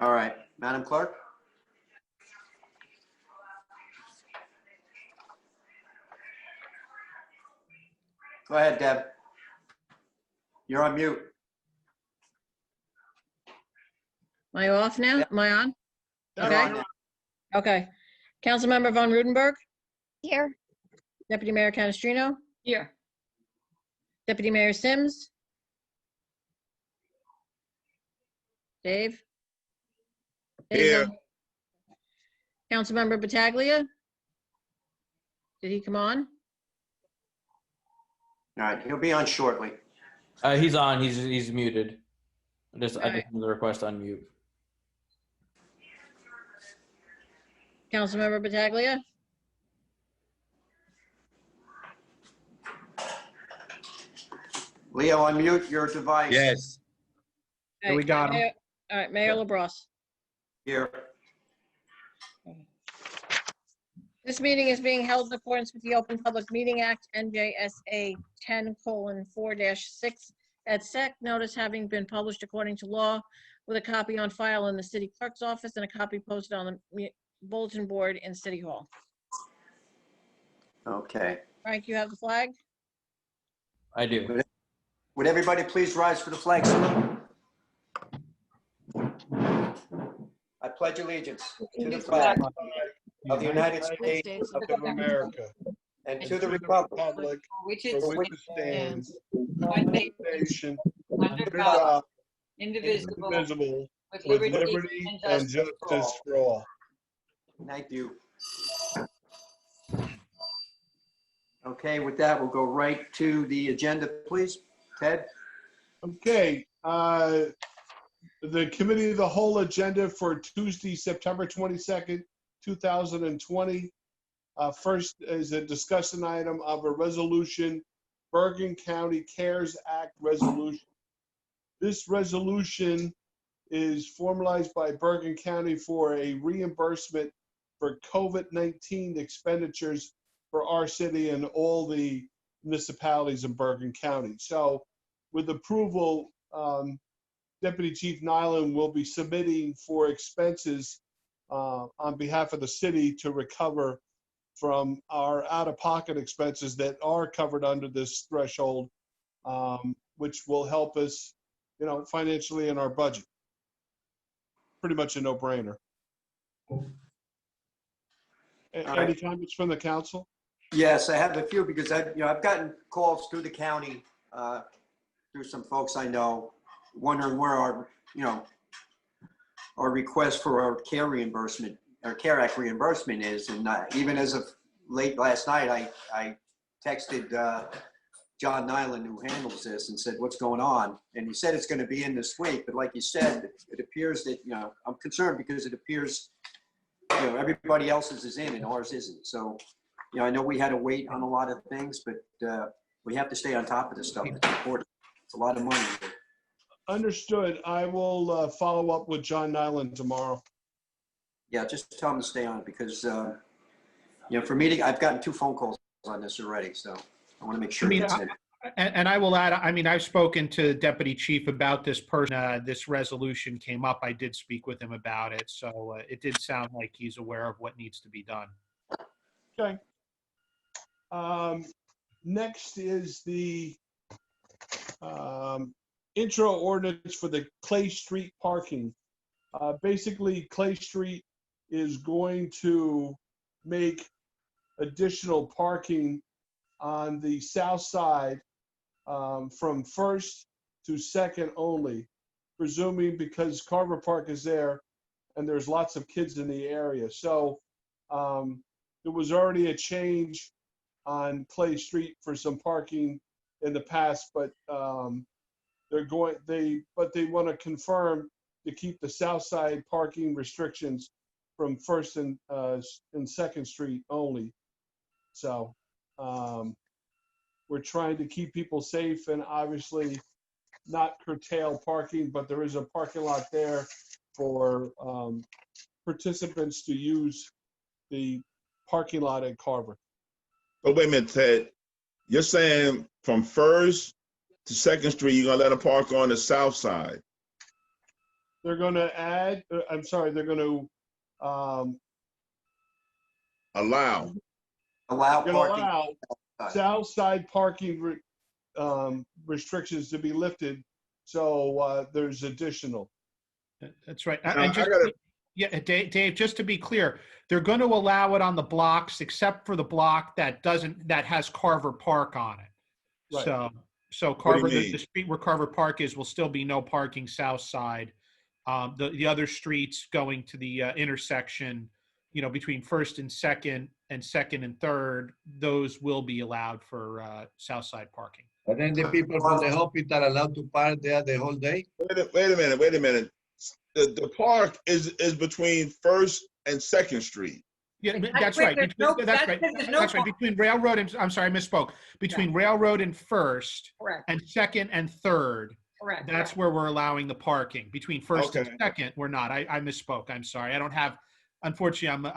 All right, Madam Clerk? Go ahead, Deb. You're on mute. Am I off now? Yeah. Am I on? You're Okay. on now. Okay. Councilmember Von Rudenberg, Here. Deputy Mayor Canestrino, Here. Deputy Mayor Sims. Dave? Dave's Here. on. Councilmember Pataglia? Did he come on? All right, he'll be on shortly. He's on. He's muted. I just Alright. have the request on mute. Councilmember Pataglia? Leo, unmute your device. Yes. Okay, we got him. All right, Mayor LaBrosse. Here. This meeting is being held in accordance with the Open Public Meeting Act, NJSA 10:4-6, at SEC, notice having been published according to law, with a copy on file in the city clerk's office and a copy posted on the bulletin board in City Hall. Okay. Frank, you have the flag? I do. Would everybody please rise for the flag salute? I pledge allegiance to the flag of the United States of America. and to the republic Republic Which for is which it stands, one nation, under under God, God, indivisible, indivisible, with with liberty liberty and and justice for all. justice for all. Thank you. Okay, with that, we'll go right to the agenda, please. Ted? Okay, the committee of the whole agenda for Tuesday, September 22nd, 2020. First is a discussion item of a resolution, Bergen County CARES Act resolution. This resolution is formalized by Bergen County for a reimbursement for COVID-19 expenditures for our city and all the municipalities in Bergen County. So with approval, Deputy Chief Nyland will be submitting for expenses on behalf of the city to recover from our out-of-pocket expenses that are covered under this threshold, which will help us, financially in our budget. Pretty much a no-brainer. Any comments from the council? Yes, I have a few because I've gotten calls through the county, through some folks I know, wondering where our request for our care reimbursement, our CARE Act reimbursement is. And even as of late last night, I texted John Nyland, who handles this, and said, what's going on? And he said it's going to be in this week. But like you said, it appears that, I'm concerned because it appears, everybody else's is in and ours isn't. So, I know we had to wait on a lot of things, but we have to stay on top of this stuff. It's important. It's a lot of money. Understood. I will follow up with John Nyland tomorrow. Yeah, just tell them to stay on it because, for me, I've gotten 2 phone calls on this already, so I want to make sure it's in. And I will add, I've spoken to Deputy Chief about this person. This resolution came up. I did speak with him about it. So it did sound like he's aware of what needs to be done. Okay. Next is the intro ordinance for the Clay Street parking. Basically, Clay Street is going to make additional parking on the south side from First to Second only, presuming because Carver Park is there and there's lots of kids in the area. So there was already a change on Clay Street for some parking in the past, but they want to confirm to keep the south side parking restrictions from First and Second Street only. So we're trying to keep people safe and obviously not curtail parking, but there is a parking lot there for participants to use the parking lot at Carver. But wait a minute, Ted. You're saying from First to Second Street, you're gonna let them park on the south side? they're going to add, I'm sorry, they're going to Allow. Allow going to parking. allow outside. south side parking restrictions to be lifted. So there's additional. That's right. Now, And just, I gotta- yeah, Dave, just to be clear, they're going to allow it on the blocks except for the block that has Carver Park on it. Right. So What do you Carver, the mean? street where Carver Park is will still be no parking south side. The other streets going to the intersection, between First and Second and Third, those will be allowed for south side parking. And then the people from the hospital are allowed to park there the whole day? Wait a minute. The park is between First and Second Street. Yeah, That's that's where right. there's no- That's that's right. where there's no That's right. park. Between Railroad and, I'm sorry, I misspoke. Between Railroad and First Correct, and Second and Third, correct. that's where we're allowing the parking. Between First and Okay. Second, we're not. I misspoke. I'm sorry. I don't have, unfortunately,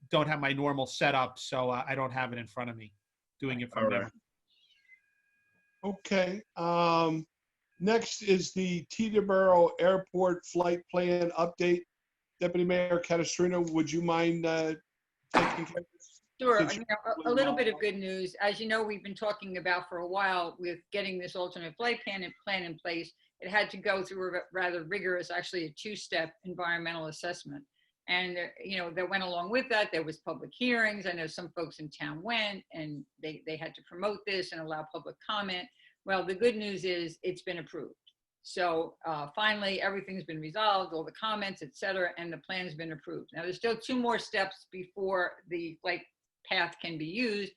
don't have my normal setup, so I don't have it in front of me, doing it from All right. memory. Okay. Next is the Teterboro Airport flight plan update. Deputy Mayor Canestrino, would you mind taking care of this? Sure. Since A little bit of good news. As you know, we've been talking about for a while with getting this alternate flight plan in place. It had to go through a rather rigorous, actually a two-step environmental assessment. And, that went along with that. There was public hearings. I know some folks in town went and they had to promote this and allow public comment. Well, the good news is it's been approved. So finally, everything's been resolved, all the comments, et cetera, and the plan's been approved. Now, there's still 2 more steps before the flight path can be used.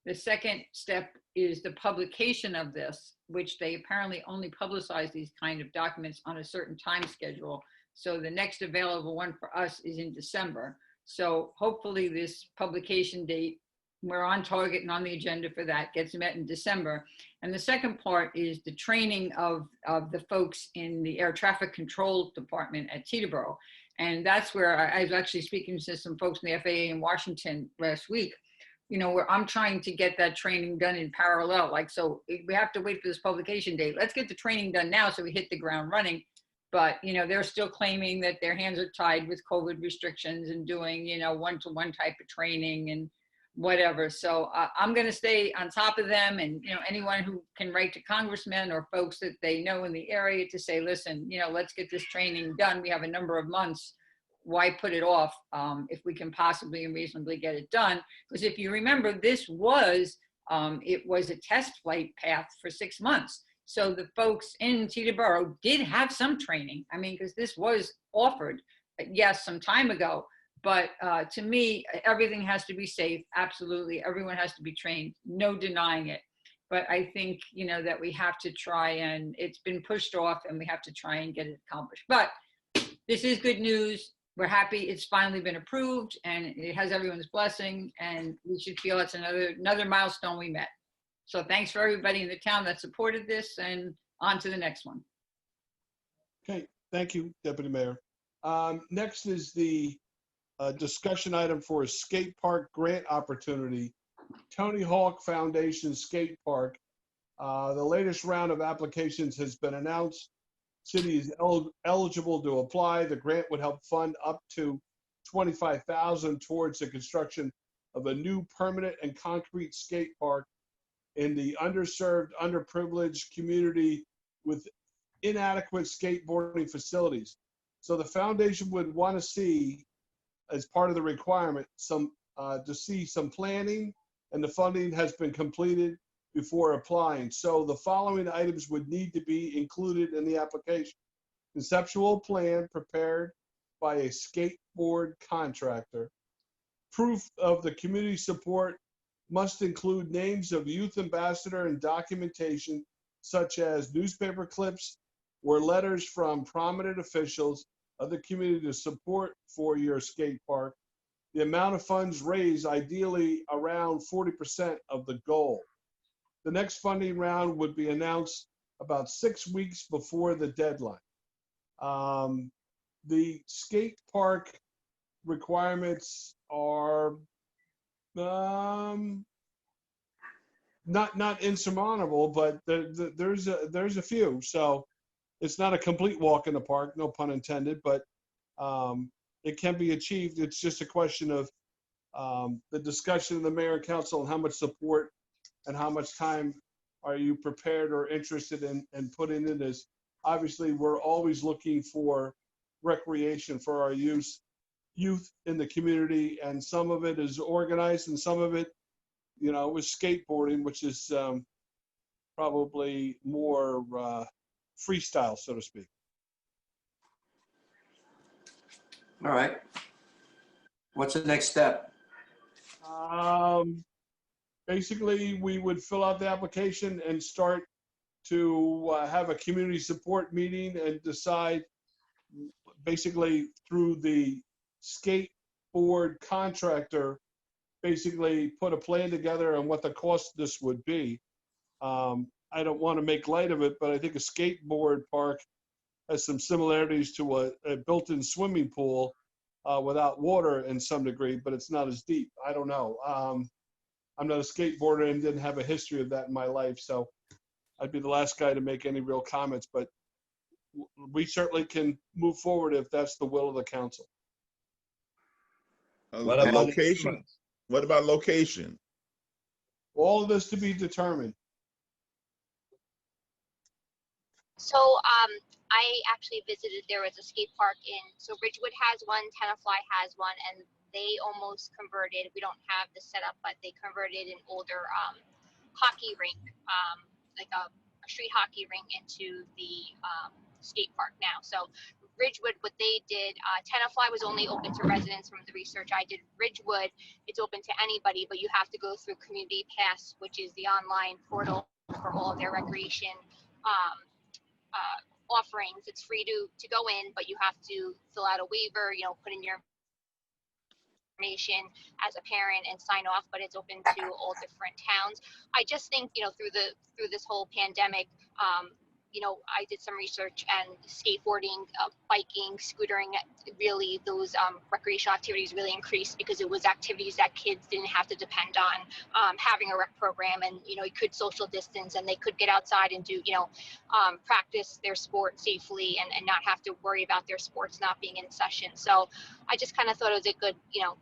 The second step is the publication of this, which they apparently only publicize these kind of documents on a certain time schedule. So the next available one for us is in December. So hopefully this publication date, we're on target and on the agenda for that, gets met in December. And the second part is the training of the folks in the air traffic control department at Teterboro. And that's where I was actually speaking to some folks in the FAA in Washington last week, where I'm trying to get that training done in parallel. So we have to wait for this publication date. Let's get the training done now so we hit the ground running. But, they're still claiming that their hands are tied with COVID restrictions and doing, one-to-one type of training and whatever. So I'm going to stay on top of them, and anyone who can write to congressmen or folks that they know in the area to say, listen, let's get this training done. We have a number of months. Why put it off if we can possibly and reasonably get it done? Because if you remember, this was it was a test flight path for 6 months. So the folks in Teterboro did have some training. I mean, because this was offered, yes, some time ago. But to me, everything has to be safe. Absolutely. Everyone has to be trained. No denying it. But I think, that we have to try, and it's been pushed off, and we have to try and get it accomplished. But this is good news. We're happy it's finally been approved, and it has everyone's blessing, and we should feel it's another milestone we met. So thanks for everybody in the town that supported this, and on to the next one. Okay, thank you, Deputy Mayor. Next is the discussion item for a skate park grant opportunity. Tony Hawk Foundation Skate Park. The latest round of applications has been announced. City is eligible to apply. The grant would help fund up to $25,000 towards the construction of a new permanent and concrete skate park in the underserved, underprivileged community with inadequate skateboarding facilities. So the foundation would want to see, as part of the requirement, to see some planning, and the funding has been completed before applying. So the following items would need to be included in the application. Conceptual plan prepared by a skateboard contractor. Proof of the community support must include names of youth ambassador and documentation such as newspaper clips or letters from prominent officials of the community to support for your skate park. The amount of funds raised, ideally around 40% of the goal. The next funding round would be announced about 6 weeks before the deadline. The skate park requirements are not insurmountable, but there's a few. So it's not a complete walk in the park, no pun intended, but it can be achieved. It's just a question of the discussion of the mayor and council and how much support and how much time are you prepared or interested in putting in this. Obviously, we're always looking for recreation for our youth in the community, and some of it is organized and some of it, you know, is skateboarding, which is probably more freestyle, so to speak. All right. What's the next step? Basically, we would fill out the application and start to have a community support meeting and decide, basically through the skateboard contractor, basically put a plan together on what the cost of this would be. I don't want to make light of it, but I think a skateboard park has some similarities to a built-in swimming pool without water in some degree, but it's not as deep. I don't know. I'm not a skateboarder and didn't have a history of that in my life, so I'd be the last guy to make any real comments, but we certainly can move forward if that's the will of the council. What about Location? instruments? What about location? All of this to be determined. So I actually visited, there was a skate park so Ridgewood has one, Tenafly has one, and they almost converted, we don't have the setup, but they converted an older hockey rink, like a street hockey rink into the skate park now. So Ridgewood, what they did, Tenafly was only open to residents from the research I did. Ridgewood, it's open to anybody, but you have to go through Community Pass, which is the online portal for all of their recreation offerings. It's free to go in, but you have to fill out a waiver, you know, put in your information as a parent and sign off, but it's open to all different towns. I just think, you know, through this whole pandemic, you know, I did some research, and skateboarding, biking, scootering, really those recreational activities really increased because it was activities that kids didn't have to depend on having a rec program, and, you know, you could social distance and they could get outside and do, you know, practice their sport safely and not have to worry about their sports not being in session. So I just kind of thought it was a good, you know,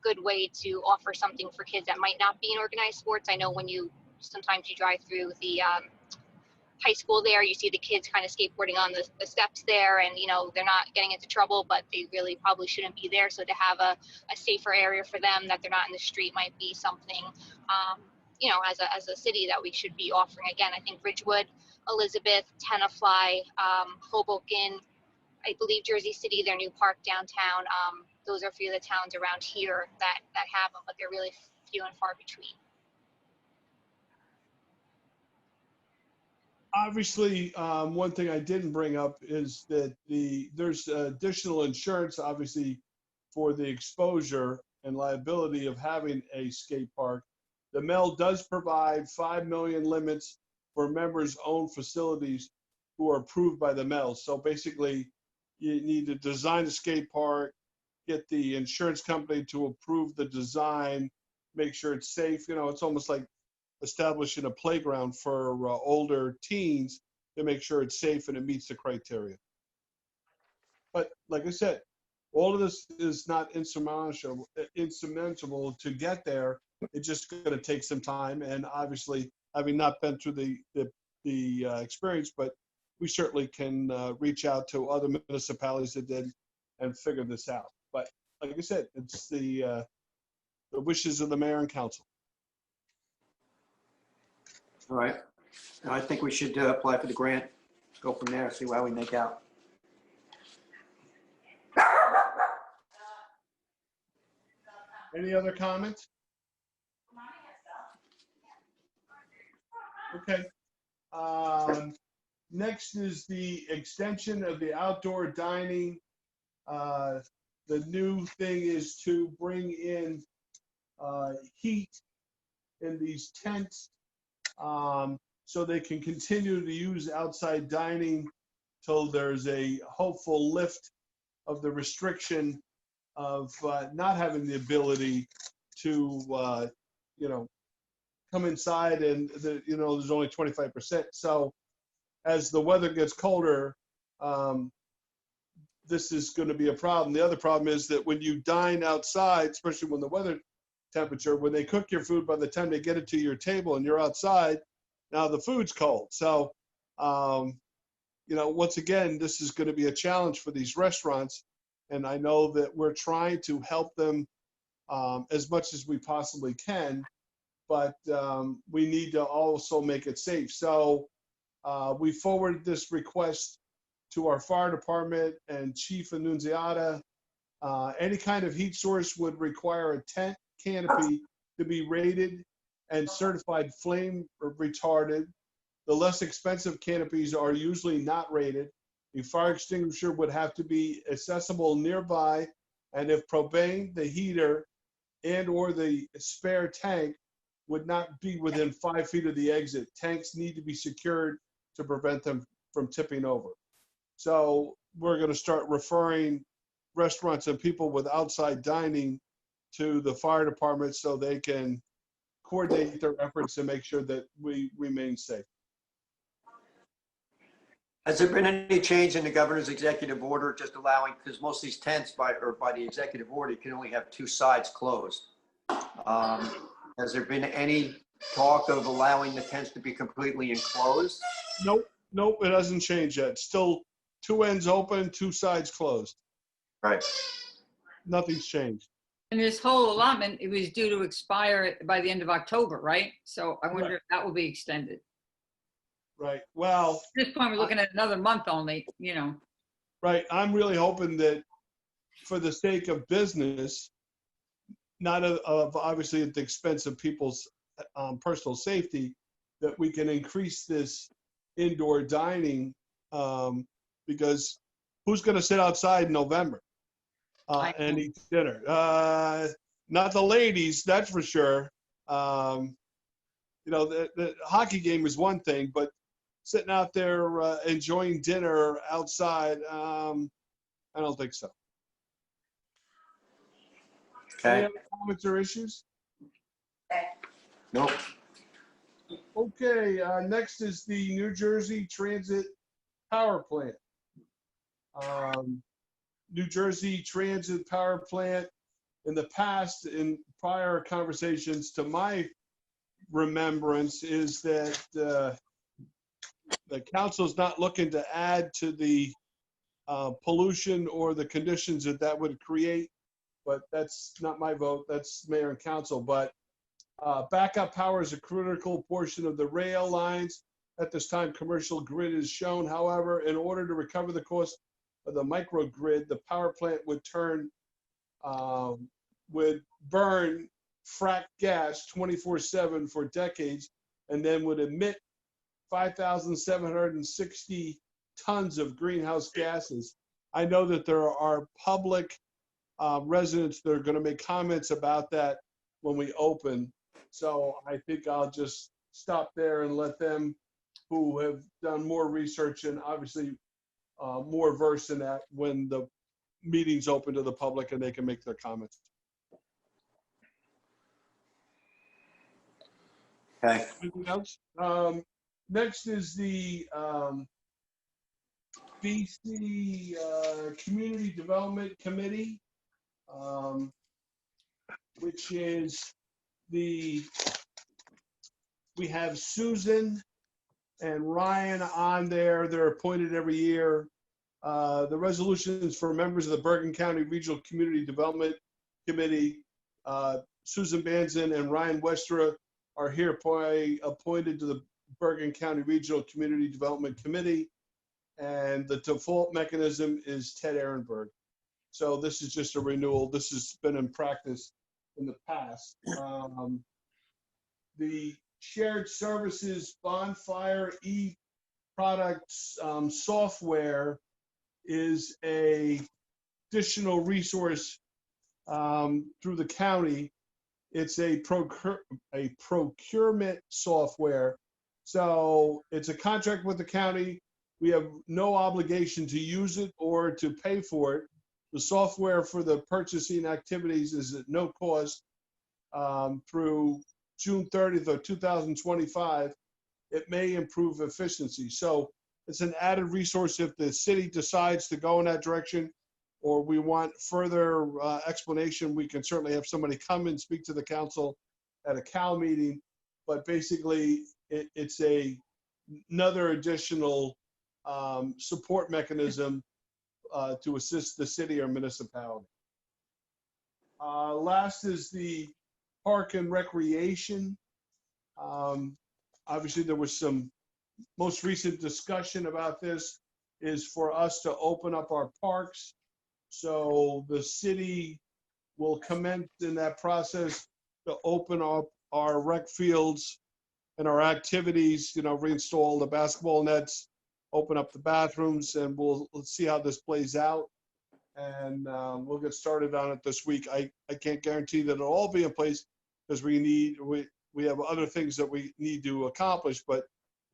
good way to offer something for kids that might not be in organized sports. I know when sometimes you drive through the high school there, you see the kids kind of skateboarding on the steps there, and, you know, they're not getting into trouble, but they really probably shouldn't be there. So to have a safer area for them, that they're not in the street, might be something, you know, as a city that we should be offering. Again, I think Ridgewood, Elizabeth, Tenafly, Hoboken, I believe Jersey City, their new park downtown, those are a few of the towns around here that have them, but they're really few and far between. Obviously, one thing I didn't bring up is that there's additional insurance, obviously, for the exposure and liability of having a skate park. The MEL does provide 5 million limits for members-owned facilities who are approved by the MEL. So basically, you need to design a skate park, get the insurance company to approve the design, make sure it's safe. You know, it's almost like establishing a playground for older teens to make sure it's safe and it meets the criteria. But like I said, all of this is not insurmountable to get there. It's just going to take some time, and obviously, having not been through the experience, but we certainly can reach out to other municipalities that did and figure this out. But like I said, it's the wishes of the mayor and council. All right. I think we should apply for the grant, go from there, see how we make out. Any other comments? Okay. Next is the extension of the outdoor dining. The new thing is to bring in heat in these tents, so they can continue to use outside dining till there's a hopeful lift of the restriction of not having the ability to, you know, come inside and, there's only 25%. So as the weather gets colder, this is going to be a problem. The other problem is that when you dine outside, especially when the weather temperature, when they cook your food, by the time they get it to your table and you're outside, now the food's cold. So, once again, this is going to be a challenge for these restaurants. And I know that we're trying to help them as much as we possibly can, but we need to also make it safe. So we forwarded this request to our fire department and Chief Annunziata. Any kind of heat source would require a tent canopy to be rated and certified flame retardant. The less expensive canopies are usually not rated. A fire extinguisher would have to be accessible nearby, and if propane, the heater, and or the spare tank would not be within 5 feet of the exit. Tanks need to be secured to prevent them from tipping over. So we're going to start referring restaurants and people with outside dining to the fire department so they can coordinate their efforts and make sure that we remain safe. Has there been any change in the governor's executive order just allowing, because most of these tents by the executive order, you can only have two sides closed. Has there been any talk of allowing the tents to be completely enclosed? Nope, it hasn't changed yet. Still two ends open, two sides closed. Right. Nothing's changed. And this whole allotment, it was due to expire by the end of October, right? So I wonder if that will be extended. Right. Well, At this point, we're looking at another month only, right. I'm really hoping that for the sake of business, not of obviously at the expense of people's personal safety, that we can increase this indoor dining because who's going to sit outside in November and eat dinner? Not the ladies, that's for sure. The hockey game is one thing, but sitting out there enjoying dinner outside, I don't think so. Okay. Any other comments or issues? Nope. Okay, next is the New Jersey Transit Power Plant. New Jersey Transit Power Plant, in the past, in prior conversations, to my remembrance, is that the council is not looking to add to the pollution or the conditions that would create, but that's not my vote, that's mayor and council. But backup power is a critical portion of the rail lines. At this time, commercial grid is shown. However, in order to recover the cost of the microgrid, the power plant would burn fracked gas 24/7 for decades, and then would emit 5,760 tons of greenhouse gases. I know that there are public residents that are going to make comments about that when we open. So I think I'll just stop there and let them who have done more research and obviously more versed in that when the meeting's open to the public and they can make their comments. Okay. Anything else? Next is the BC Community Development Committee, which is we have Susan and Ryan on there. They're appointed every year. The resolutions for members of the Bergen County Regional Community Development Committee, Susan Banzin and Ryan Westra are here appointed to the Bergen County Regional Community Development Committee. And the default mechanism is Ted Ehrenberg. So this is just a renewal. This has been in practice in the past. The shared services bonfire e-products software is a additional resource through the county. It's a procurement software. So it's a contract with the county. We have no obligation to use it or to pay for it. The software for the purchasing activities is at no cost through June 30th of 2025. It may improve efficiency. So it's an added resource if the city decides to go in that direction, or we want further explanation. We can certainly have somebody come and speak to the council at a CAL meeting. But basically, it's another additional support mechanism to assist the city or municipality. Last is the park and recreation. Obviously, there was some most recent discussion about this is for us to open up our parks. So the city will commence in that process to open up our rec fields and our activities, reinstall the basketball nets, open up the bathrooms, and let's see how this plays out. And we'll get started on it this week. I can't guarantee that it'll all be in place because we have other things that we need to accomplish, but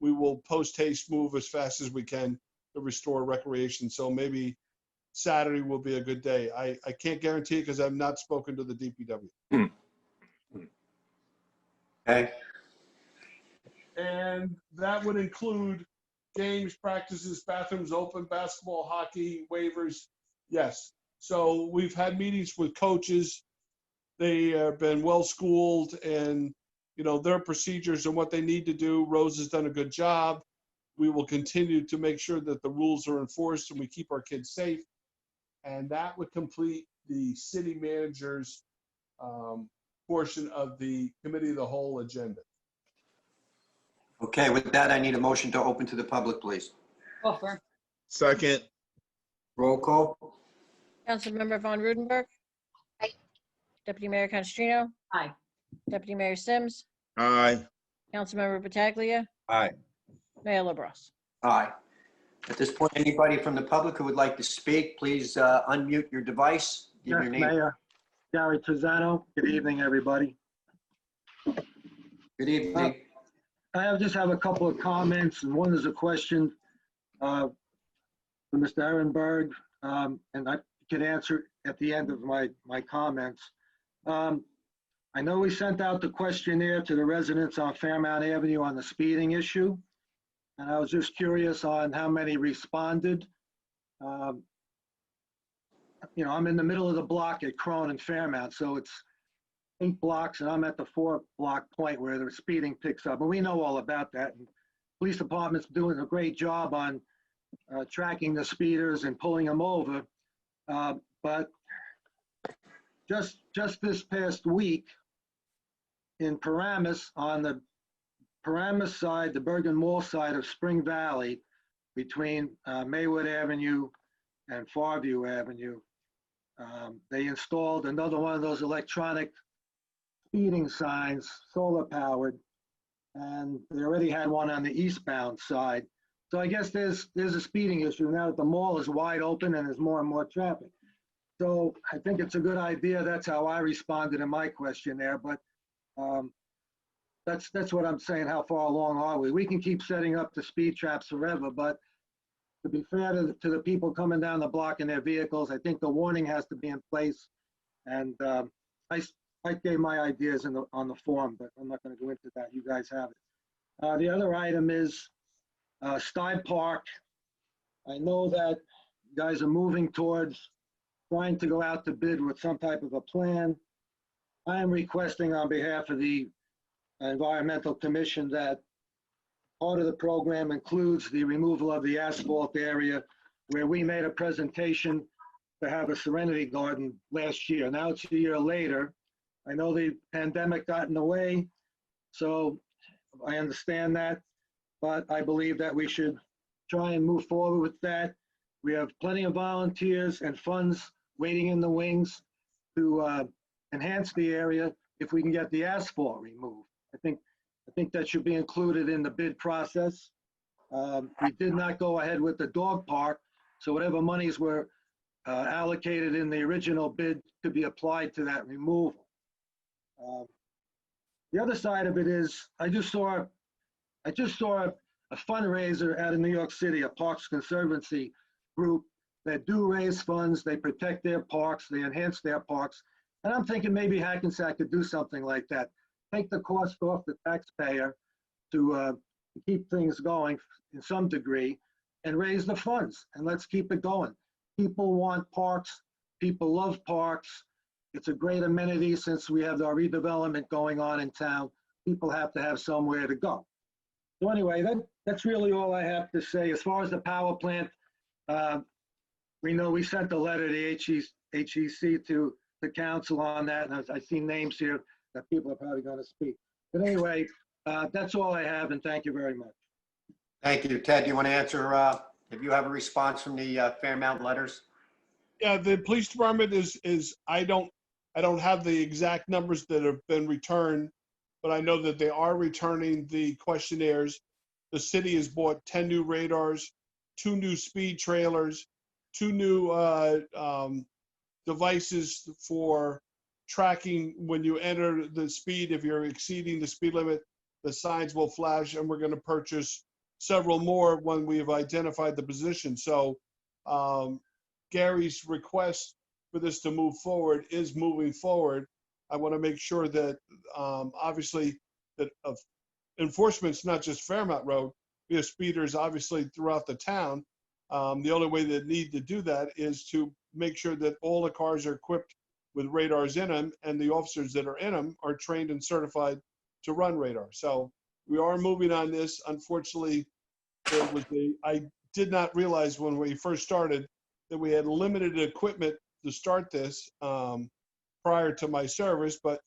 we will post-haste move as fast as we can to restore recreation. So maybe Saturday will be a good day. I can't guarantee it because I've not spoken to the DPW. Okay. And that would include games, practices, bathrooms open, basketball, hockey, waivers. Yes. So we've had meetings with coaches. They have been well-schooled and, their procedures and what they need to do. Rose has done a good job. We will continue to make sure that the rules are enforced and we keep our kids safe. And that would complete the city manager's portion of the committee of the whole agenda. Okay, with that, I need a motion to open to the public, please. Offer. Second. Roll call. Councilmember Von Rudenberg. Aye. Deputy Mayor Canestrino. Aye. Deputy Mayor Sims. Aye. Councilmember Pataglia. Aye. Mayor LaBrus. Aye. At this point, anybody from the public who would like to speak, please unmute your device. Give Yes, your name. Mayor. Gary Trezano. Good evening, everybody. Good evening. I just have a couple of comments, and one is a question for Mr. Ehrenberg, and I can answer at the end of my comments. I know we sent out the questionnaire to the residents on Fairmount Avenue on the speeding issue, and I was just curious on how many responded. I'm in the middle of the block at Crone and Fairmount, so it's 8 blocks, and I'm at the 4-block point where the speeding picks up. And we know all about that. And police department's doing a great job on tracking the speeders and pulling them over. But just this past week in Paramus, on the Paramus side, the Bergen Mall side of Spring Valley, between Maywood Avenue and Farview Avenue, they installed another one of those electronic speeding signs, solar powered, and they already had one on the eastbound side. So I guess there's a speeding issue now that the mall is wide open and there's more and more traffic. So I think it's a good idea. That's how I responded in my questionnaire, but that's what I'm saying. How far along are we? We can keep setting up the speed traps forever, but to be fair to the people coming down the block in their vehicles, I think the warning has to be in place. And I gave my ideas on the form, but I'm not going to go into that. You guys have it. The other item is Stein Park. I know that you guys are moving towards trying to go out to bid with some type of a plan. I am requesting on behalf of the Environmental Commission that part of the program includes the removal of the asphalt area where we made a presentation to have a Serenity Garden last year. Now it's a year later. I know the pandemic got in the way, so I understand that, but I believe that we should try and move forward with that. We have plenty of volunteers and funds waiting in the wings to enhance the area if we can get the asphalt removed. I think that should be included in the bid process. We did not go ahead with the dog park, so whatever monies were allocated in the original bid could be applied to that removal. The other side of it is I just saw a fundraiser out of New York City, a Parks Conservancy group that do raise funds. They protect their parks, they enhance their parks, and I'm thinking maybe Hackensack could do something like that. Take the cost off the taxpayer to keep things going in some degree. and raise the funds, and let's keep it going. People want parks. People love parks. It's a great amenity since we have our redevelopment going on in town. People have to have somewhere to go. So anyway, that's really all I have to say. As far as the power plant, we know we sent a letter to HEC to the council on that, and I see names here that people are probably going to speak. But anyway, that's all I have, and thank you very much. Thank you. Ted, do you want to answer, if you have a response from the Fairmount letters? Yeah, the police department is I don't have the exact numbers that have been returned, but I know that they are returning the questionnaires. The city has bought 10 new radars, 2 new speed trailers, 2 new devices for tracking when you enter the speed. If you're exceeding the speed limit, the signs will flash, and we're going to purchase several more when we have identified the position. So Gary's request for this to move forward is moving forward. I want to make sure that obviously that enforcement's not just Fairmount Road. We have speeders obviously throughout the town. The only way they need to do that is to make sure that all the cars are equipped with radars in them, and the officers that are in them are trained and certified to run radar. So we are moving on this. Unfortunately, I did not realize when we first started that we had limited equipment to start this prior to my service, but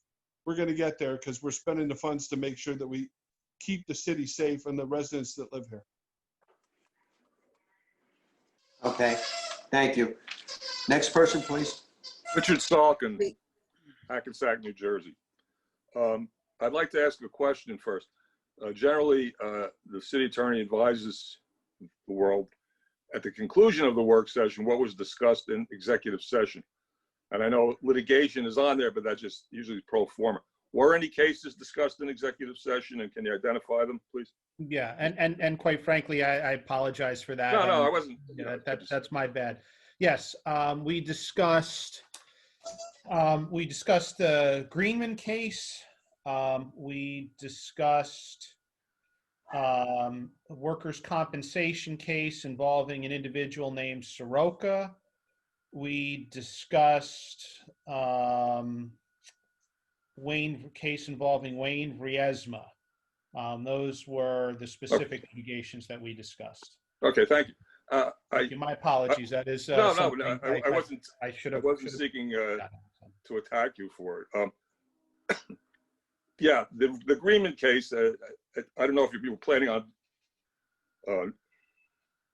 we're going to get there because we're spending the funds to make sure that we keep the city safe and the residents that live here. Okay, thank you. Next person, please. Richard Salkin, Hackensack, New Jersey. I'd like to ask a question first. Generally, the city attorney advises the world at the conclusion of the work session what was discussed in executive session. And I know litigation is on there, but that's just usually pro forma. Were any cases discussed in executive session, and can you identify them, please? Yeah, and quite frankly, I apologize for that. No, I wasn't. That's my bad. Yes, we discussed the Greenman case. We discussed a workers' compensation case involving an individual named Soroka. We discussed case involving Wayne Vriesma. Those were the specific litigations that we discussed. Okay, thank you. Thank you. My apologies. That is I wasn't. I should I have. wasn't seeking to attack you for it. Yeah, the Greenman case. I don't know if you were planning on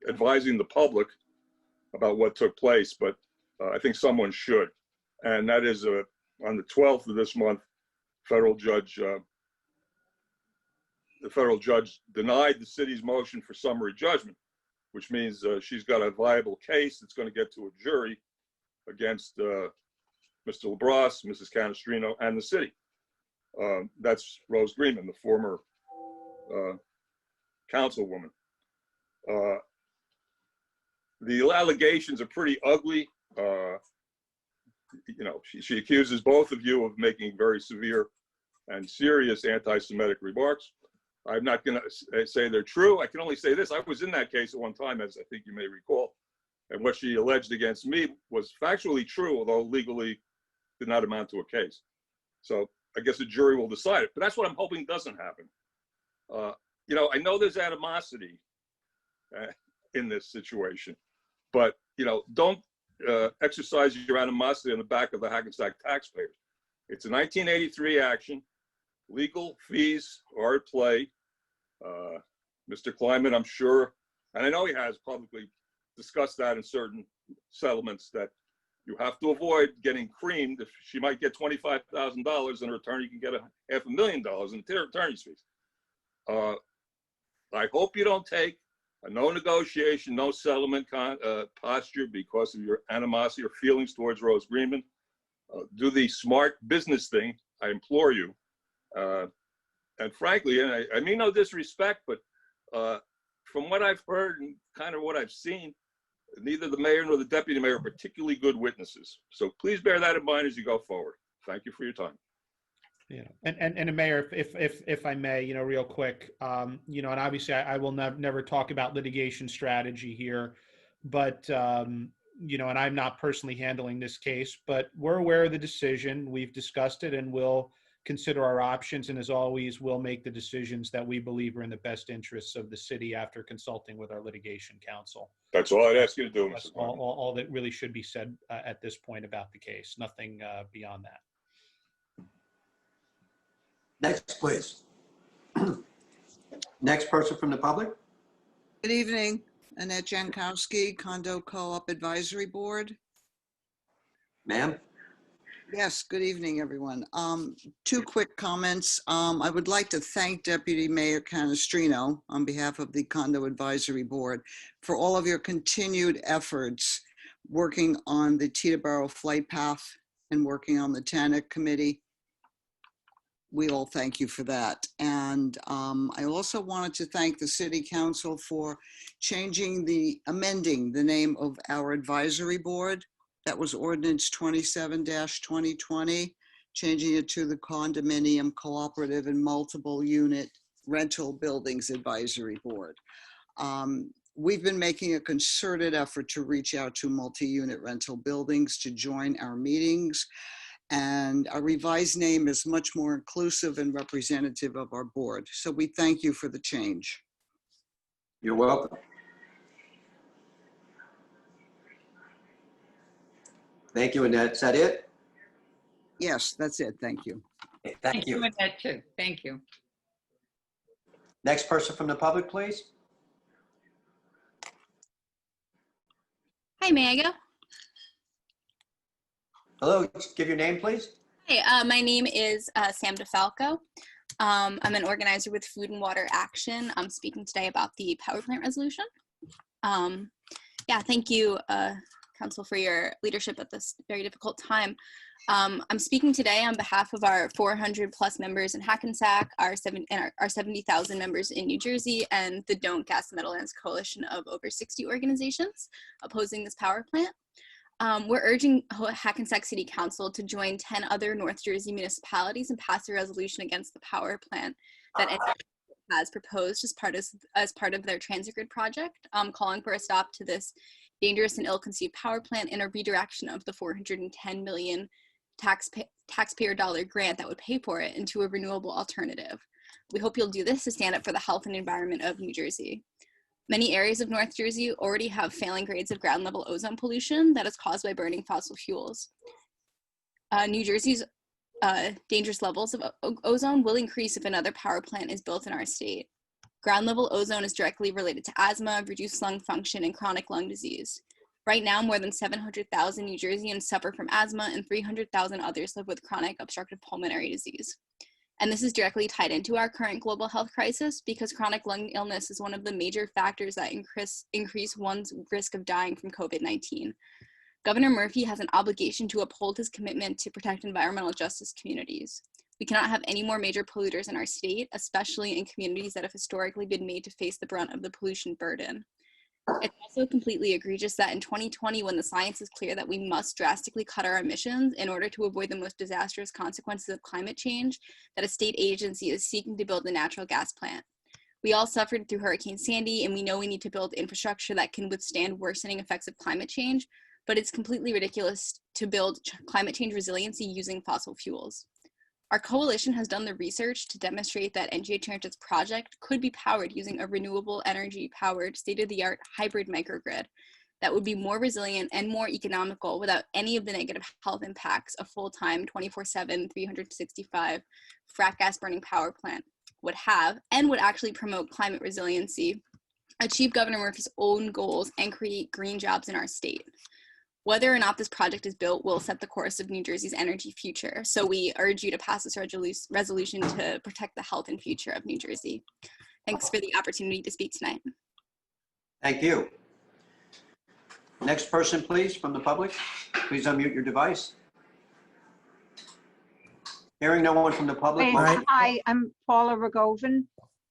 advising the public about what took place, but I think someone should. And that is on the 12th of this month, the federal judge denied the city's motion for summary judgment, which means she's got a viable case that's going to get to a jury against Mr. LaBrosse, Mrs. Canestrino, and the city. That's Rose Greenman, the former councilwoman. The allegations are pretty ugly. She accuses both of you of making very severe and serious anti-Semitic remarks. I'm not going to say they're true. I can only say this. I was in that case at one time, as I think you may recall. And what she alleged against me was factually true, although legally did not amount to a case. So I guess the jury will decide it. But that's what I'm hoping doesn't happen. I know there's animosity in this situation. But, don't exercise your animosity on the back of the Hackensack taxpayers. It's a 1983 action. Legal fees are at play. Mr. Kleiman, I'm sure, and I know he has publicly discussed that in certain settlements, that you have to avoid getting creamed. If she might get $25,000 in return, you can get $500,000 in attorney's fees. I hope you don't take a no negotiation, no settlement posture because of your animosity or feelings towards Rose Greenman. Do the smart business thing, I implore you. And frankly, and I mean no disrespect, but from what I've heard and kind of what I've seen, neither the mayor nor the deputy mayor are particularly good witnesses. So please bear that in mind as you go forward. Thank you for your time. You know, and Mayor, if I may, you know, real quick, you know, and obviously I will never talk about litigation strategy here, but you know, and I'm not personally handling this case, but we're aware of the decision. We've discussed it, and we'll consider our options. And as always, we'll make the decisions that we believe are in the best interests of the city after consulting with our litigation counsel. That's all I'd ask you to do, That's Mr. Martin. all that really should be said at this point about the case. Nothing beyond that. Next, please. Next person from the public. Good evening, Annette Jankowski, Condo Co-op Advisory Board. Ma'am? Yes, good evening, everyone. Two quick comments. I would like to thank Deputy Mayor Canestrino on behalf of the Condo Advisory Board for all of your continued efforts working on the Teterboro flight path and working on the TANIC committee. We all thank you for that. And I also wanted to thank the City Council for amending the name of our advisory board. That was ordinance 27-2020, changing it to the Condominium Cooperative and Multiple Unit Rental Buildings Advisory Board. We've been making a concerted effort to reach out to multi-unit rental buildings to join our meetings. And our revised name is much more inclusive and representative of our board. So we thank you for the change. You're welcome. Thank you, Annette. Is that it? Yes, that's it. Thank you. Okay, thank you. Annette, too. Thank you. Next person from the public, please. Hi, may I go? Hello, give your name, please. Hi, my name is Sam DeFalco. I'm an organizer with Food and Water Action. I'm speaking today about the power plant resolution. Yeah, thank you, Council, for your leadership at this very difficult time. I'm speaking today on behalf of our 400 plus members in Hackensack, our 70,000 members in New Jersey, and the Don't Gas the Meadowlands coalition of over 60 organizations opposing this power plant. We're urging Hackensack City Council to join 10 other North Jersey municipalities and pass a resolution against the power plant that NJT has proposed as part of their transit grid project, calling for a stop to this dangerous and ill-conceived power plant and a redirection of the $410 million taxpayer dollar grant that would pay for it into a renewable alternative. We hope you'll do this to stand up for the health and environment of New Jersey. Many areas of North Jersey already have failing grades of ground level ozone pollution that is caused by burning fossil fuels. New Jersey's dangerous levels of ozone will increase if another power plant is built in our state. Ground level ozone is directly related to asthma, reduced lung function, and chronic lung disease. Right now, more than 700,000 New Jerseyans suffer from asthma and 300,000 others live with chronic obstructive pulmonary disease. And this is directly tied into our current global health crisis because chronic lung illness is one of the major factors that increase one's risk of dying from COVID-19. Governor Murphy has an obligation to uphold his commitment to protect environmental justice communities. We cannot have any more major polluters in our state, especially in communities that have historically been made to face the brunt of the pollution burden. It's also completely egregious that in 2020, when the science is clear that we must drastically cut our emissions in order to avoid the most disastrous consequences of climate change, that a state agency is seeking to build a natural gas plant. We all suffered through Hurricane Sandy, and we know we need to build infrastructure that can withstand worsening effects of climate change, but it's completely ridiculous to build climate change resiliency using fossil fuels. Our coalition has done the research to demonstrate that NGA Transit's project could be powered using a renewable energy powered state-of-the-art hybrid microgrid that would be more resilient and more economical without any of the negative health impacts a full-time 24/7, 365 frac gas burning power plant would have, and would actually promote climate resiliency, achieve Governor Murphy's own goals, and create green jobs in our state. Whether or not this project is built will set the course of New Jersey's energy future. So we urge you to pass this resolution to protect the health and future of New Jersey. Thanks for the opportunity to speak tonight. Thank you. Next person, please, from the public. Please unmute your device. Hearing no one from the public. Hi, I'm Paula Rogovan.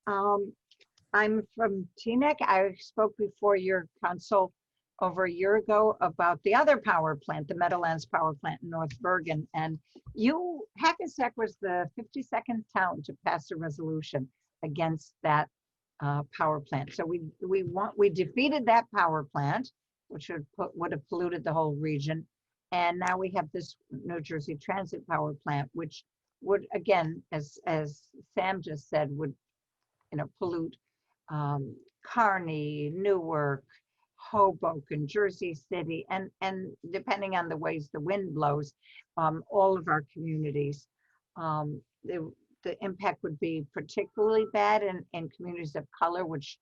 I'm from Teaneck. I spoke before your council over a year ago about the other power plant, the Meadowlands Power Plant in North Bergen. And Hackensack was the 52nd town to pass a resolution against that power plant. So we defeated that power plant, which would have polluted the whole region. And now we have this New Jersey Transit Power Plant, which would, again, as Sam just said, would pollute Kearney, Newark, Hoboken, Jersey City, and depending on the ways the wind blows, all of our communities. The impact would be particularly bad in communities of color, which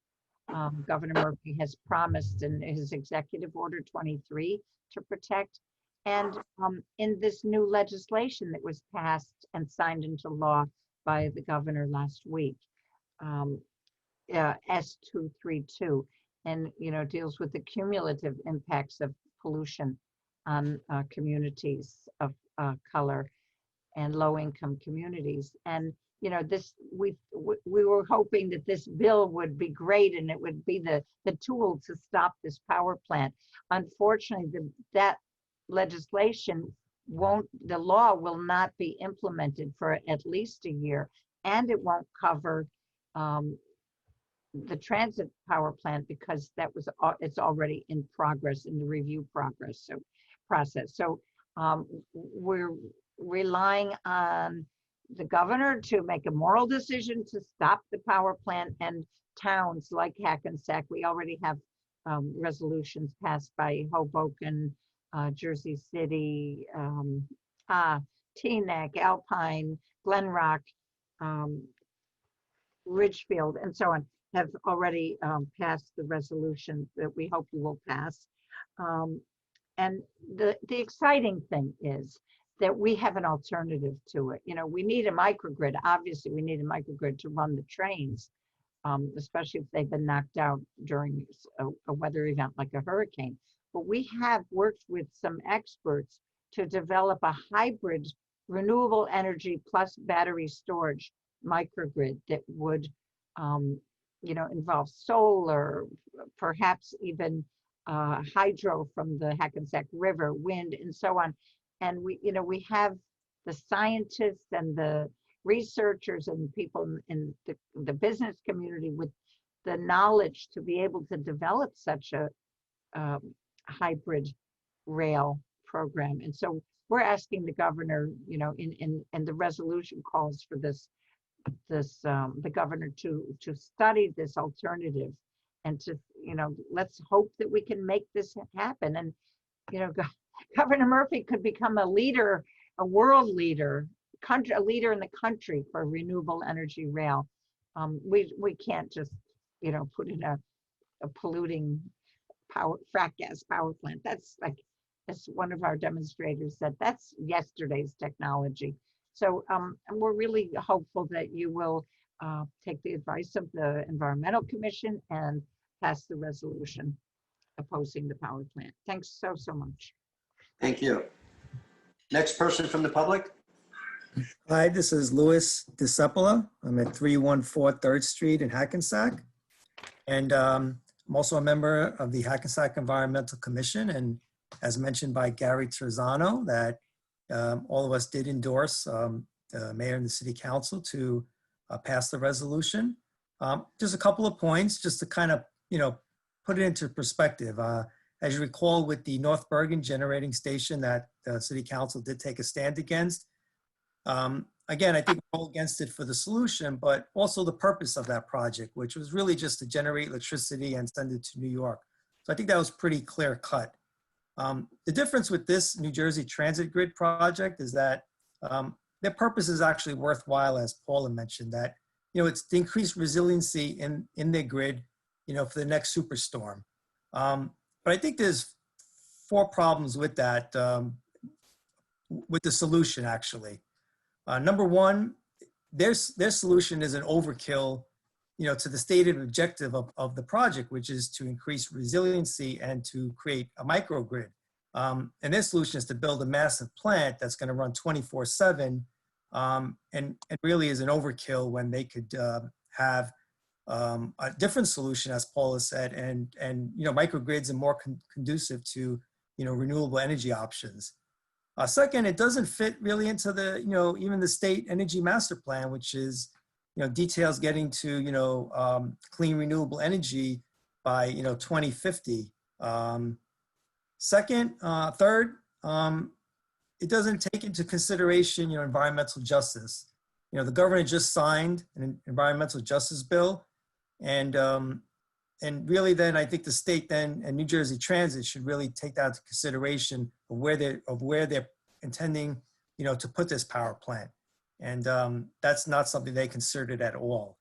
Governor Murphy has promised in his Executive Order 23 to protect. And in this new legislation that was passed and signed into law by the governor last week, S232, and deals with the cumulative impacts of pollution on communities of color and low-income communities. And this we were hoping that this bill would be great and it would be the tool to stop this power plant. Unfortunately, that legislation the law will not be implemented for at least a year, and it won't cover the transit power plant because it's already in progress in the review process. So we're relying on the governor to make a moral decision to stop the power plant, and towns like Hackensack. We already have resolutions passed by Hoboken, Jersey City, Teaneck, Alpine, Glen Rock, Ridgefield, and so on, have already passed the resolution that we hope you will pass. And the exciting thing is that we have an alternative to it. We need a microgrid. Obviously, we need a microgrid to run the trains, especially if they've been knocked out during a weather event like a hurricane. But we have worked with some experts to develop a hybrid renewable energy plus battery storage microgrid that would involve solar, perhaps even hydro from the Hackensack River, wind, and so on. And we have the scientists and the researchers and people in the business community with the knowledge to be able to develop such a hybrid rail program. And so we're asking the governor, in the resolution calls for the governor to study this alternative and to, let's hope that we can make this happen. And, Governor Murphy could become a leader, a world leader, a leader in the country for renewable energy rail. We can't just, put in a polluting frack gas power plant. That's like, as one of our demonstrators said, that's yesterday's technology. So we're really hopeful that you will take the advice of the Environmental Commission and pass the resolution opposing the power plant. Thanks so much. Thank you. Next person from the public. Hi, this is Louis DeCepola. I'm at 314 3rd Street in Hackensack. And I'm also a member of the Hackensack Environmental Commission. And as mentioned by Gary Terzano, that all of us did endorse the mayor and the city council to pass the resolution. Just a couple of points just to kind of, put it into perspective. As you recall, with the North Bergen generating station that the city council did take a stand against. Again, I think we're all against it for the solution, but also the purpose of that project, which was really just to generate electricity and send it to New York. So I think that was pretty clear cut. The difference with this New Jersey Transit Grid project is that their purpose is actually worthwhile, as Paula mentioned, that, it's to increase resiliency in their grid, for the next superstorm. But I think there's 4 problems with that, with the solution, actually. Number one, their solution is an overkill, to the stated objective of the project, which is to increase resiliency and to create a microgrid. And their solution is to build a massive plant that's going to run 24/7, and really is an overkill when they could have a different solution, as Paul has said, and microgrids are more conducive to renewable energy options. Second, it doesn't fit really into the even the state energy master plan, which is details getting to clean renewable energy by 2050. Third, it doesn't take into consideration environmental justice. The governor just signed an environmental justice bill, and really then I think the state then and New Jersey Transit should really take that into consideration of where they're intending to put this power plant, and that's not something they considered at all.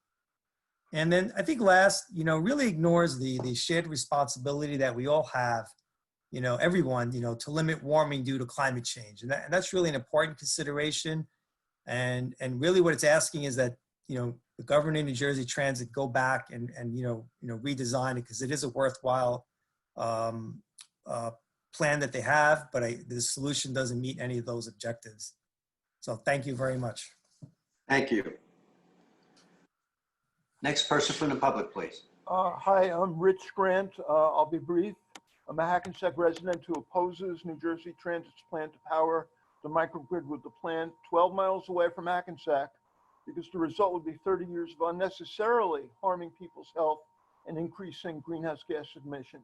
And then I think last, really ignores the shared responsibility that we all have, everyone, to limit warming due to climate change. And that's really an important consideration. And really what it's asking is that, the governor of New Jersey Transit go back and redesign it, because it is a worthwhile plan that they have, but the solution doesn't meet any of those objectives. So thank you very much. Thank you. Next person from the public, please. Hi, I'm Rich Grant. I'll be brief. I'm a Hackensack resident who opposes New Jersey Transit's plan to power the microgrid with the plant 12 miles away from Hackensack, because the result would be 30 years of unnecessarily harming people's health and increasing greenhouse gas emissions.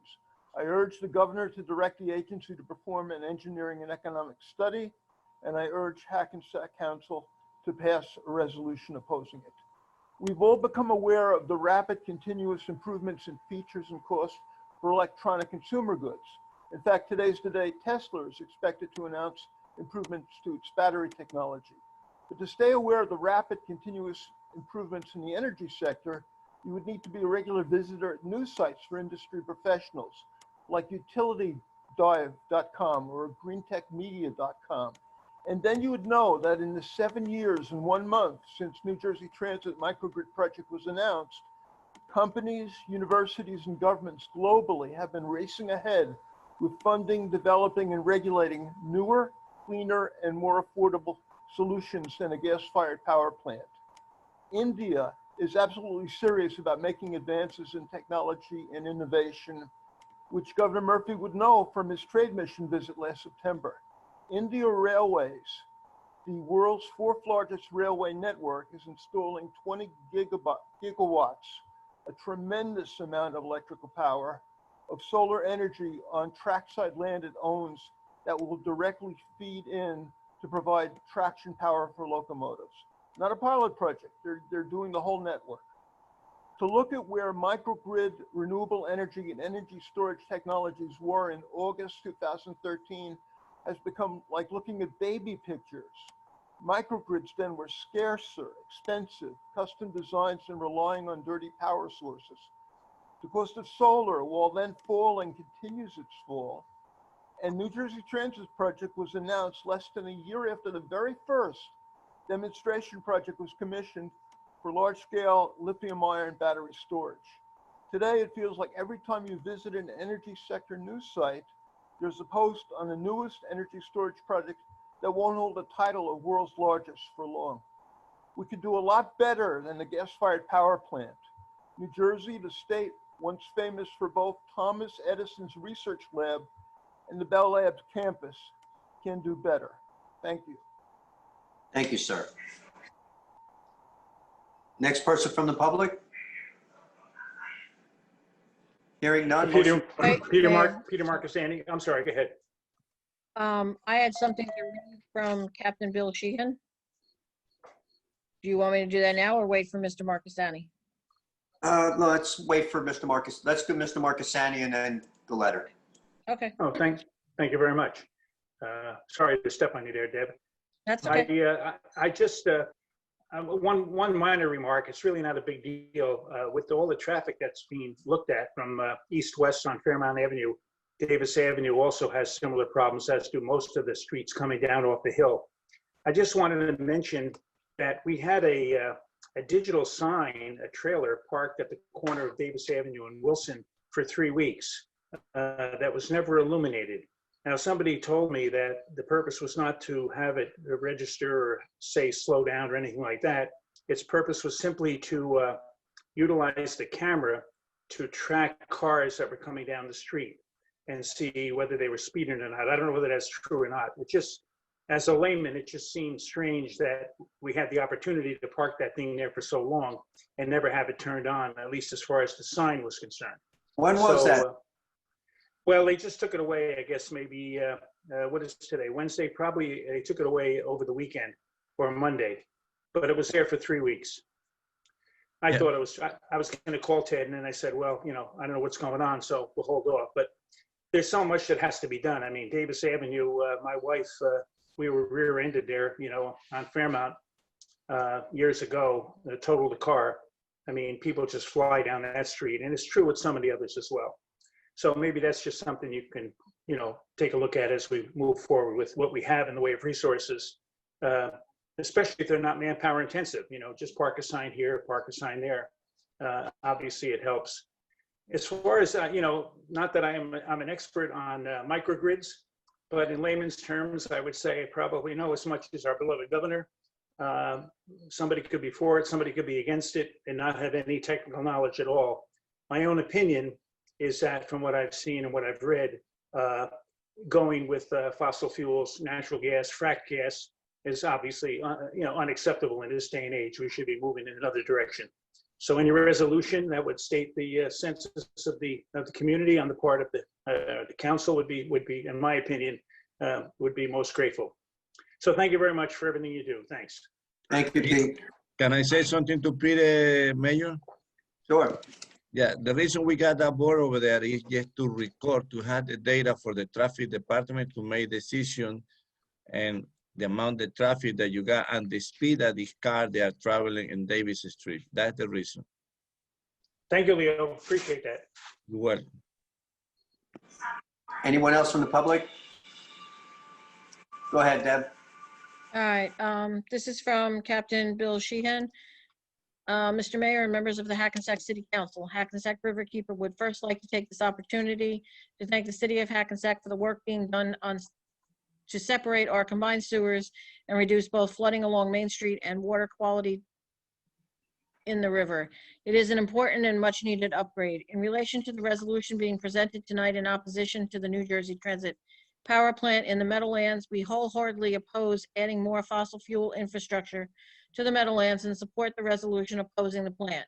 I urge the governor to direct the agency to perform an engineering and economic study, and I urge Hackensack Council to pass a resolution opposing it. We've all become aware of the rapid continuous improvements in features and costs for electronic consumer goods. In fact, today's the day Tesla is expected to announce improvements to its battery technology. But to stay aware of the rapid continuous improvements in the energy sector, you would need to be a regular visitor at news sites for industry professionals like utilitydive.com or greentechmedia.com. And then you would know that in the 7 years and 1 month since New Jersey Transit microgrid project was announced, companies, universities, and governments globally have been racing ahead with funding, developing, and regulating newer, cleaner, and more affordable solutions than a gas-fired power plant. India is absolutely serious about making advances in technology and innovation, which Governor Murphy would know from his trade mission visit last September. India Railways, the world's fourth largest railway network, is installing 20 gigawatts, a tremendous amount of electrical power, of solar energy on trackside land it owns that will directly feed in to provide traction power for locomotives. Not a pilot project, they're doing the whole network. To look at where microgrid, renewable energy, and energy storage technologies were in August 2013 has become like looking at baby pictures. Microgrids then were scarcer, expensive, custom designs, and relying on dirty power sources. The cost of solar, while then falling, continues its fall. And New Jersey Transit's project was announced less than a year after the very first demonstration project was commissioned for large-scale lithium-ion battery storage. Today, it feels like every time you visit an energy sector news site, there's a post on the newest energy storage project that won't hold the title of world's largest for long. We could do a lot better than the gas-fired power plant. New Jersey, the state once famous for both Thomas Edison's research lab and the Bell Labs campus, can do better. Thank you. Thank you, sir. Next person from the public? Hearing none. Peter Mayor. Marcassani. I'm sorry, go ahead. I had something to read from Captain Bill Sheehan. Do you want me to do that now or wait for Mr. Marcassani? No, let's wait for Mr. Marcus. Let's do Mr. Marcassani and then the letter. Okay. Oh, thank you very much. Sorry to step on you there, Deb. That's okay. I just, one minor remark, it's really not a big deal. With all the traffic that's being looked at from east-west on Fairmount Avenue, Davis Avenue also has similar problems, as do most of the streets coming down off the hill. I just wanted to mention that we had a digital sign, a trailer parked at the corner of Davis Avenue and Wilson for 3 weeks that was never illuminated. Now, somebody told me that the purpose was not to have it register or say slow down or anything like that. Its purpose was simply to utilized the camera to track cars that were coming down the street and see whether they were speeding or not. I don't know whether that's true or not. It just, as a layman, it just seems strange that we had the opportunity to park that thing there for so long and never have it turned on, at least as far as the sign was concerned. When was that? Well, they just took it away, I guess, maybe, what is today? Wednesday, probably they took it away over the weekend or Monday, but it was there for 3 weeks. I thought it was, I was going to call Ted, and then I said, well, you know, I don't know what's going on, so we'll hold off. But there's so much that has to be done. I mean, Davis Avenue, my wife, we were rear-ended there, you know, on Fairmount years ago, totaled a car. I mean, people just fly down that street, and it's true with some of the others as well. So maybe that's just something you can, you know, take a look at as we move forward with what we have in the way of resources, especially if they're not manpower intensive. You know, just park a sign here, park a sign there. Obviously, it helps. As far as, you know, not that I'm an expert on microgrids, but in layman's terms, I would say I probably know as much as our beloved governor. Somebody could be for it, somebody could be against it, and not have any technical knowledge at all. My own opinion is that from what I've seen and what I've read, going with fossil fuels, natural gas, fracked gas is obviously you know, unacceptable in this day and age. We should be moving in another direction. So any resolution that would state the census of the community on the part of the council would be, in my opinion, would be most grateful. So thank you very much for everything you do. Thanks. Thank you, Pete. Can I say something to Pete, Mayor? Sure. Yeah, the reason we got that board over there is just to record, to have the data for the traffic department to make decision and the amount of traffic that you got and the speed that these cars they are traveling in Davis Street. That's the reason. Thank you, Leo. Appreciate that. You're welcome. Anyone else from the public? Go ahead, Deb. All right, this is from Captain Bill Sheehan. Mr. Mayor and members of the Hackensack City Council, Hackensack Riverkeeper would first like to take this opportunity to thank the city of Hackensack for the work being done to separate our combined sewers and reduce both flooding along Main Street and water quality in the river. It is an important and much needed upgrade. In relation to the resolution being presented tonight in opposition to the New Jersey Transit Power Plant in the Meadowlands, we wholeheartedly oppose adding more fossil fuel infrastructure to the Meadowlands and support the resolution opposing the plant.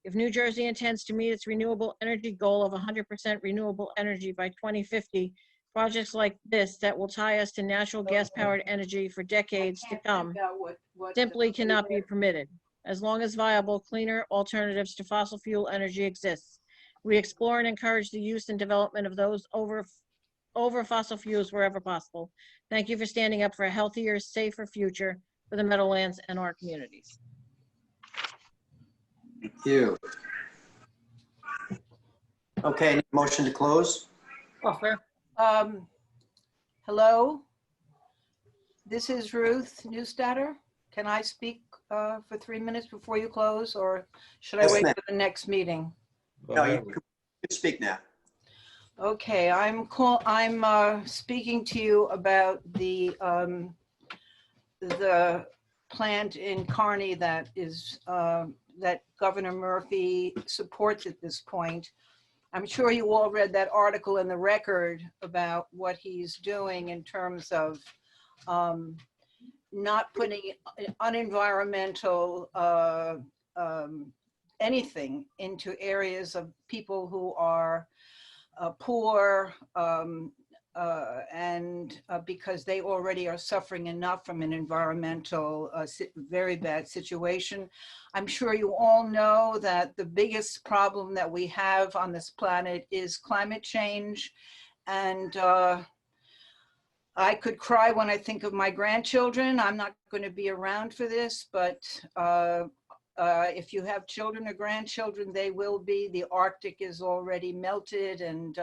If New Jersey intends to meet its renewable energy goal of 100% renewable energy by 2050, projects like this that will tie us to natural gas-powered energy for decades to come simply cannot be permitted. As long as viable, cleaner alternatives to fossil fuel energy exists, we explore and encourage the use and development of those over fossil fuels wherever possible. Thank you for standing up for a healthier, safer future for the Meadowlands and our communities. Thank you. Okay, motion to close? Offer. Hello, this is Ruth Newstatter. Can I speak for 3 minutes before you close, or should I Yes, wait ma'am. for the next meeting? No, you can speak now. Okay, I'm speaking to you about the plant in Kearney that is that Governor Murphy supports at this point. I'm sure you all read that article in the Record about what he's doing in terms of not putting unenvironmental anything into areas of people who are poor and because they already are suffering enough from an environmental very bad situation. I'm sure you all know that the biggest problem that we have on this planet is climate change. And I could cry when I think of my grandchildren. I'm not going to be around for this, but if you have children or grandchildren, they will be. The Arctic is already melted, and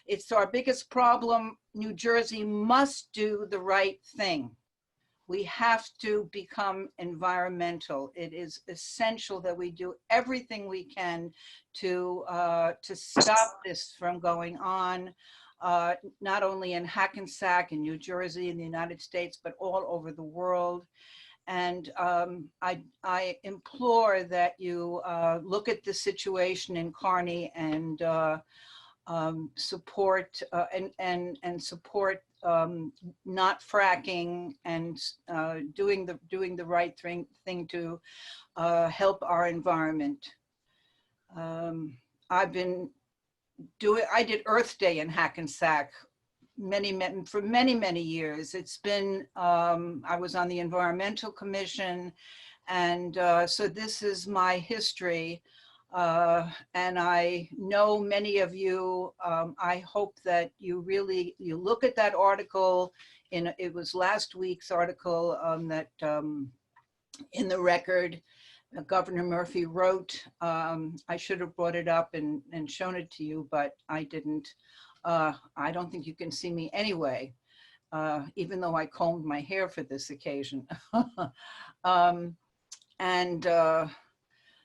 it's our biggest problem. New Jersey must do the right thing. We have to become environmental. It is essential that we do everything we can to stop this from going on, not only in Hackensack in New Jersey in the United States, but all over the world. And I implore that you look at the situation in Kearney and support and support not fracking and doing the right thing to help our environment. I did Earth Day in Hackensack for many years. It's been, I was on the Environmental Commission, and so this is my history. And I know many of you, I hope that you look at that article, it was last week's article that in the Record, Governor Murphy wrote. I should have brought it up and shown it to you, but I didn't. I don't think you can see me anyway, even though I combed my hair for this occasion.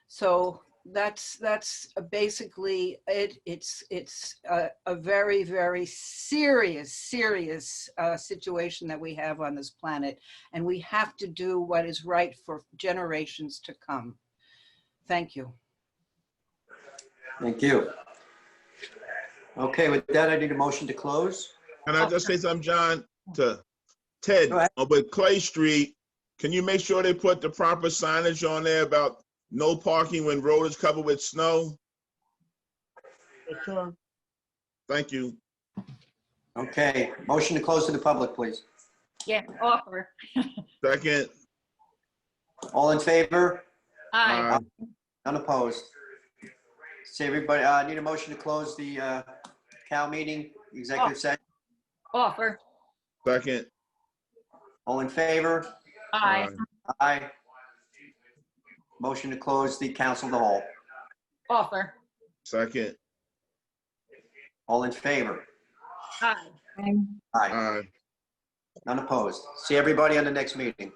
So that's basically it. It's a very serious situation that we have on this planet, and we have to do what is right for generations to come. Thank you. Thank you. Okay, with that, I need a motion to close. Can I just say something, John, to Ted? With Clay Street, can you make sure they put the proper signage on there about no parking when road is covered with snow? Yes, sir. Thank you. Okay, motion to close to the public, please. Yeah, offer. Second. All in favor? Aye. None opposed. See everybody, I need a motion to close the Cal meeting, executive session. Offer. Second. All in favor? Aye. Aye. Motion to close the council of the whole. Offer. Second. All in favor? Aye. Aye. None opposed. See everybody on the next meeting.